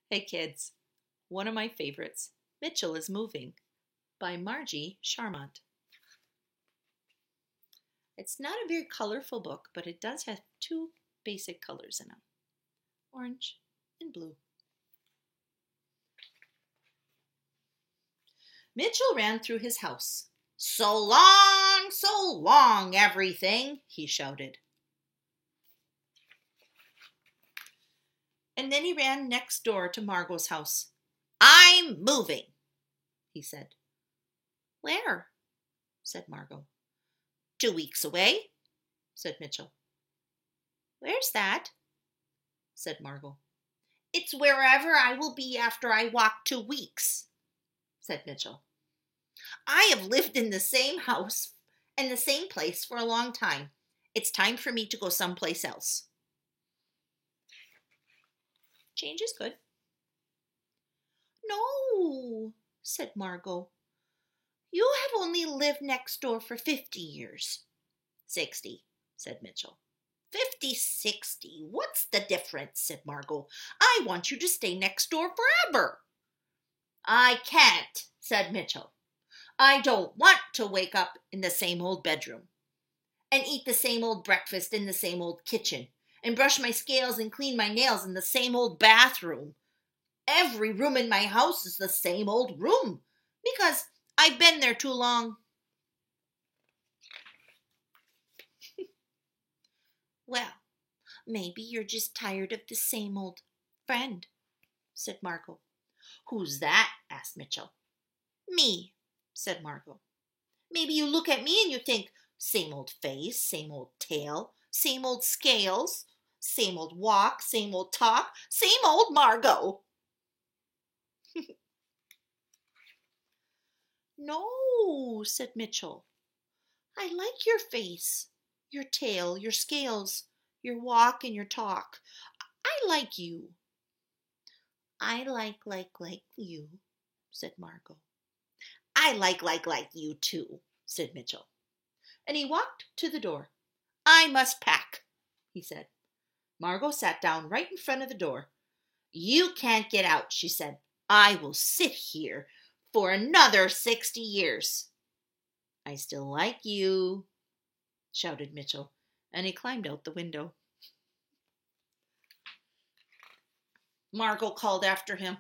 Hey kids, one of my favorites, Mitchell is Moving, by Margie Charmant. It's not a very colorful book, but it does have two basic colors in them, orange and blue. Mitchell ran through his house. So long, everything, he shouted. And then he ran next door to Margot's house. I'm moving, he said. Where? Said Margot. 2 weeks away, said Mitchell. Where's that? Said Margot. It's wherever I will be after I walk 2 weeks, said Mitchell. I have lived in the same house and the same place for a long time. It's time for me to go someplace else. Change is good. No, said Margot. You have only lived next door for 50 years. 60, said Mitchell. 50, 60. What's the difference, said Margot. I want you to stay next door forever. I can't, said Mitchell. I don't want to wake up in the same old bedroom and eat the same old breakfast in the same old kitchen and brush my scales and clean my nails in the same old bathroom. Every room in my house is the same old room because I've been there too long. Well, maybe you're just tired of the same old friend, said Margot. Who's that? Asked Mitchell. Me, said Margot. Maybe you look at me and you think, same old face, same old tail, same old scales, same old walk, same old talk, same old Margot. No, said Mitchell. I like your face, your tail, your scales, your walk and your talk. I like you. I like you, said Margot. I like you too, said Mitchell. And he walked to the door. I must pack, he said. Margot sat down right in front of the door. You can't get out, she said. I will sit here for another 60 years. I still like you, shouted Mitchell, and he climbed out the window. Margot called after him,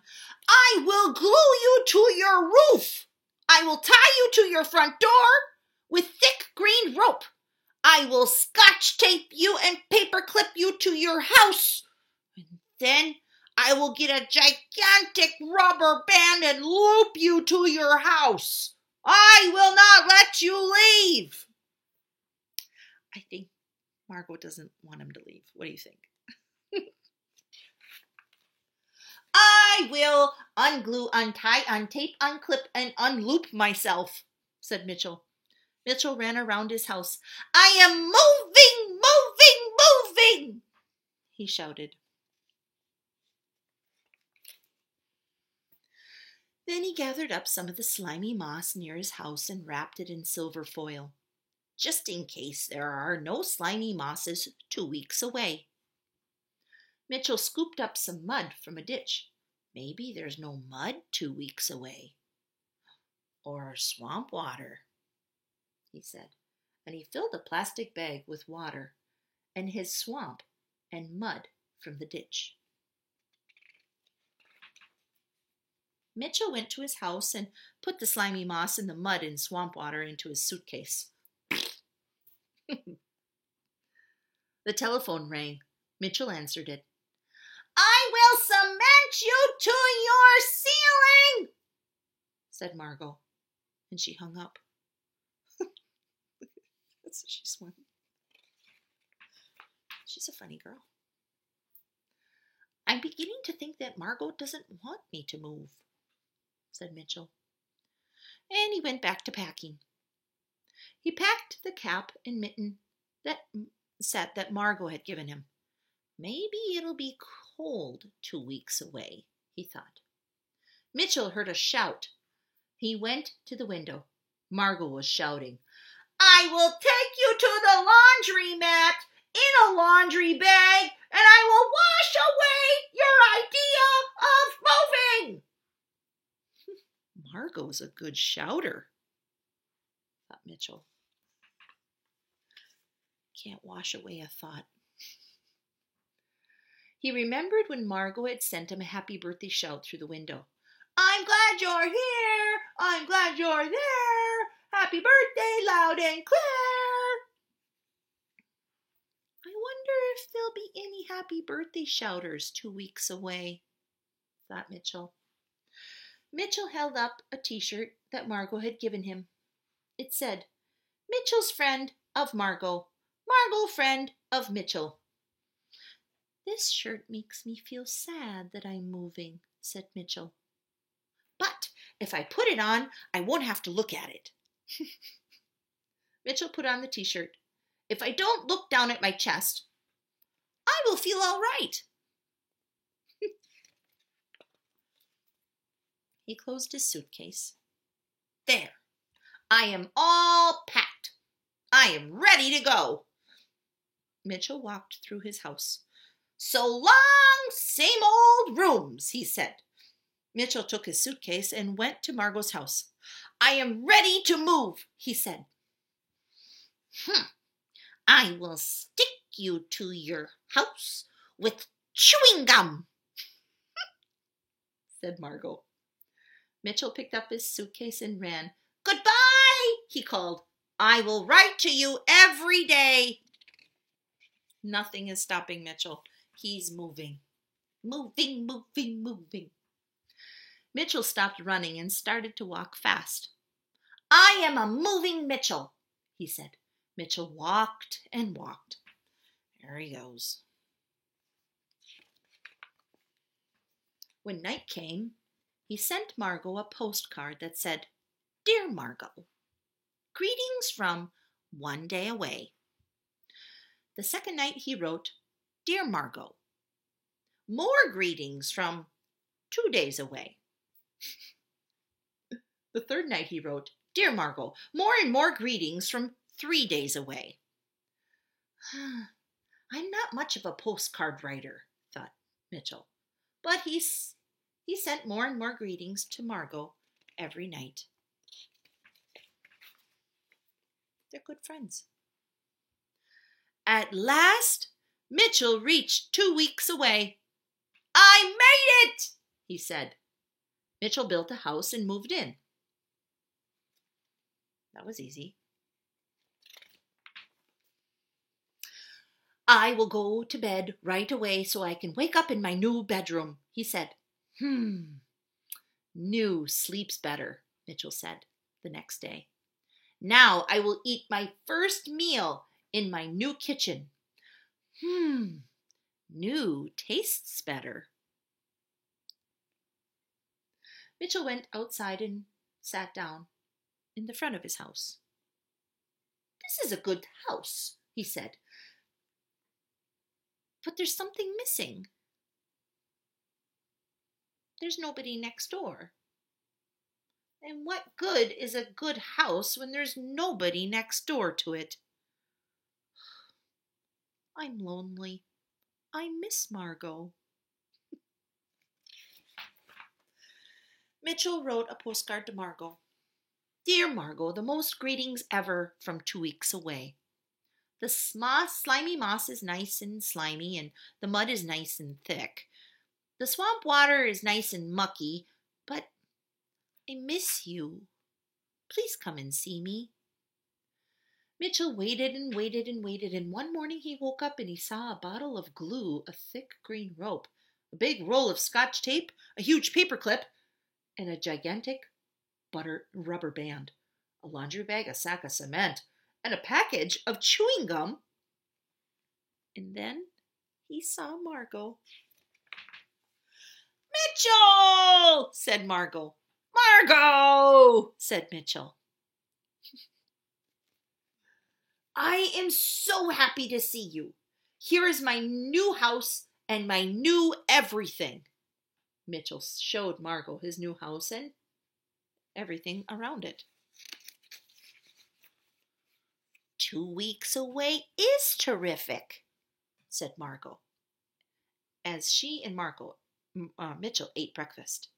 I will glue you to your roof. I will tie you to your front door with thick green rope. I will scotch tape you and paper clip you to your house. And then I will get a gigantic rubber band and loop you to your house. I will not let you leave. I think Margot doesn't want him to leave. What do you think? I will unglue, untie, untape, unclip, and unloop myself, said Mitchell. Mitchell ran around his house. I am moving, he shouted. Then he gathered up some of the slimy moss near his house and wrapped it in silver foil, just in case there are no slimy mosses 2 weeks away. Mitchell scooped up some mud from a ditch. Maybe there's no mud 2 weeks away. Or swamp water, he said, and he filled a plastic bag with water and his swamp and mud from the ditch. Mitchell went to his house and put the slimy moss and the mud and swamp water into his suitcase. The telephone rang. Mitchell answered it. I will cement you to your ceiling, said Margot, and she hung up. That's what she's one. She's a funny girl. I'm beginning to think that Margot doesn't want me to move, said Mitchell. And he went back to packing. He packed the cap and mitten set that Margot had given him. Maybe it'll be cold 2 weeks away, he thought. Mitchell heard a shout. He went to the window. Margot was shouting, I will take you to the laundromat in a laundry bag, and I will wash away your idea of Margot's a good shouter, thought Mitchell. Can't wash away a thought. He remembered when Margot had sent him a happy birthday shout through the window. I'm glad you're here! I'm glad you're there! Happy birthday, loud and clear! I wonder if there'll be any happy birthday shouters 2 weeks away, thought Mitchell. Mitchell held up a t-shirt that Margot had given him. It said, Mitchell's friend of Margot. Margot friend of Mitchell. This shirt makes me feel sad that I'm moving, said Mitchell. But if I put it on, I won't have to look at it. Mitchell put on the t-shirt. If I don't look down at my chest, I will feel all right. He closed his suitcase. There, I am all packed. I am ready to go. Mitchell walked through his house. So long, same old rooms, he said. Mitchell took his suitcase and went to Margot's house. I am ready to move, he said. I will stick you to your house with chewing gum, said Margot. Mitchell picked up his suitcase and ran. Goodbye, he called. I will write to you every day. Nothing is stopping Mitchell. He's moving. Moving, moving, moving. Mitchell stopped running and started to walk fast. I am a moving Mitchell, he said. Mitchell walked and walked. There he goes. When night came, he sent Margot a postcard that said, Dear Margot, greetings from 1 day away. The second night he wrote, Dear Margot, more greetings from 2 days away. The third night he wrote, Dear Margot, more and more greetings from 3 days away. I'm not much of a postcard writer, thought Mitchell, but he sent more and more greetings to Margot every night. They're good friends. At last, Mitchell reached 2 weeks away. I made it, he said. Mitchell built a house and moved in. That was easy. I will go to bed right away so I can wake up in my new bedroom, he said. New sleeps better, Mitchell said the next day. Now I will eat my first meal in my new kitchen. New tastes better. Mitchell went outside and sat down in the front of his house. This is a good house, he said. But there's something missing. There's nobody next door. And what good is a good house when there's nobody next door to it? I'm lonely. I miss Margot. Mitchell wrote a postcard to Margot. Dear Margot, the most greetings ever from 2 weeks away. The slimy moss is nice and slimy, and the mud is nice and thick. The swamp water is nice and mucky, but I miss you. Please come and see me. Mitchell waited and waited and waited, and one morning he woke up and he saw a bottle of glue, a thick green rope, a big roll of Scotch tape, a huge paper clip, and a gigantic rubber band, a laundry bag, a sack of cement, and a package of chewing gum. And then he saw Margot. Mitchell, said Margot. Margot, said Mitchell. I am so happy to see you. Here is my new house and my new everything. Mitchell showed Margot his new house and everything around it. 2 weeks away is terrific, said Margot, as she and Mitchell ate breakfast.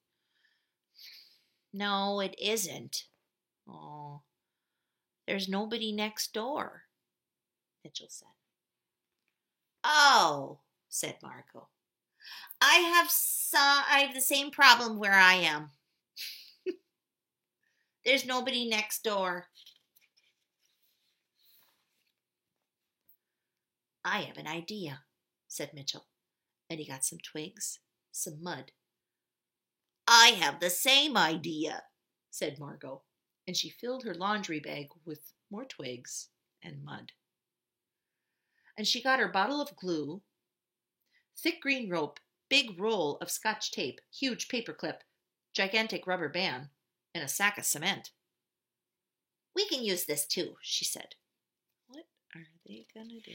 No, it isn't. Oh, there's nobody next door, Mitchell said. Oh, said Margot. I have the same problem where I am. There's nobody next door. I have an idea, said Mitchell, and he got some twigs, some mud. I have the same idea, said Margot, and she filled her laundry bag with more twigs and mud. And she got her bottle of glue, thick green rope, big roll of Scotch tape, huge paperclip, gigantic rubber band, and a sack of cement. We can use this too, she said. What are they gonna do?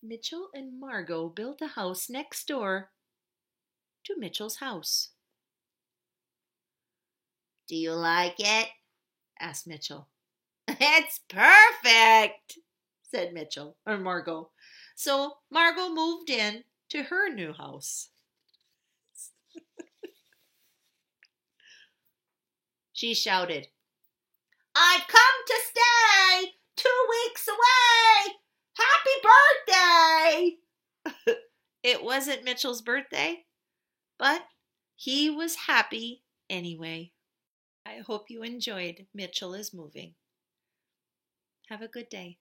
Mitchell and Margot built a house next door to Mitchell's house. Do you like it? Asked Mitchell. It's perfect, said Margot. So Margot moved in to her new house. She shouted, I've come to stay 2 weeks away. Happy birthday! It wasn't Mitchell's birthday, but he was happy anyway. I hope you enjoyed Mitchell is Moving. Have a good day.